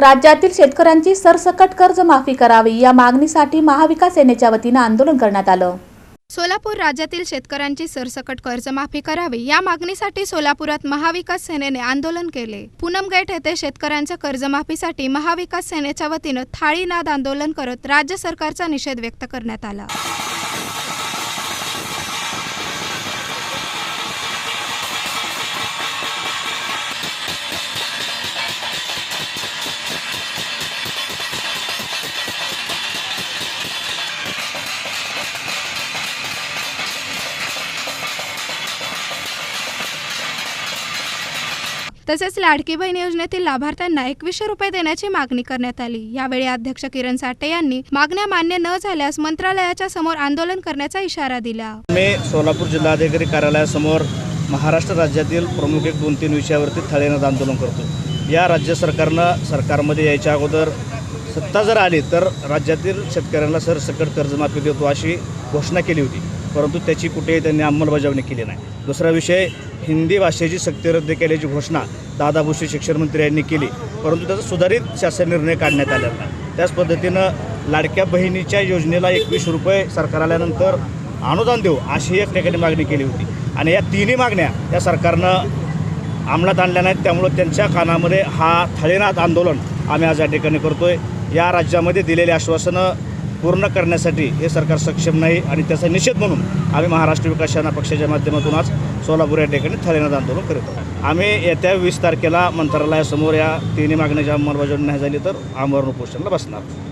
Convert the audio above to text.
राज्यातील शेतकऱ्यांची सरसकट कर्जमाफी करावी या मागणीसाठी महाविकास सेनेच्या वतीने आंदोलन करण्यात आलं। सोलापूर राज्यातील शेतकऱ्यांची सरसकट कर्जमाफी करावी या मागणीसाठी सोलापुरात महाविकास सेनेने आंदोलन केले। पूनमगेट येथे शेतकऱ्यांच्या कर्जमाफीसाठी महाविकास सेनेच्या वतीने थाळीनाद आंदोलन करत राज्य सरकारचा निषेध व्यक्त करण्यात आला। तसेच लाडकी बहीण योजनेतील लाभार्थ्यांना 2100 रुपये देण्याची मागणी करण्यात आली। यावेळी अध्यक्ष किरण साठे यांनी मागण्या मान्य न झाल्यास मंत्रालयाच्या समोर आंदोलन करण्याचा इशारा दिला। मी सोलापूर जिल्हाधिकारी कार्यालयासमोर महाराष्ट्र राज्यातील प्रमुख 1-2-3 विषयावरती थाळीनाद आंदोलन करतो। या राज्य सरकारमध्ये यायच्या अगोदर सत्ता जर आली तर राज्यातील शेतकऱ्यांना सरसकट कर्जमाफी देतो अशी घोषणा केली होती, परंतु त्याची कुठेही त्यांनी अंमलबजावणी केली नाही। दुसरा विषय, हिंदी भाषेची सक्ती रद्द केल्याची घोषणा दादा भुसे शिक्षण मंत्री यांनी केली, परंतु त्याचा सुधारित शासन निर्णय काढण्यात आला नाही। त्याच पद्धतीनं लाडक्या बहिणीच्या योजनेला 21 रुपये सरकार आल्यानंतर अनुदान देऊ अशी एक ठिकाणी मागणी केली होती आणि या तिन्ही मागण्या या सरकारनं अंमलात आणल्या नाहीत। त्यामुळे त्यांच्या कानामध्ये हा थाळीनाद आंदोलन आम्ही आज या ठिकाणी करतोय। या राज्यामध्ये दिलेली आश्वासनं पूर्ण करण्यासाठी हे सरकार सक्षम नाही आणि त्याचा निषेध म्हणून आम्ही महाराष्ट्र विकास सेना पक्षाच्या माध्यमातून आज सोलापूर या ठिकाणी थाळीनाद आंदोलन करत आहोत। आम्ही येत्या 20 तारखेला मंत्रालयासमोर या तिन्ही मागण्याची अंमलबजावणी नाही झाली तर आमरण उपोषणाला बसणार।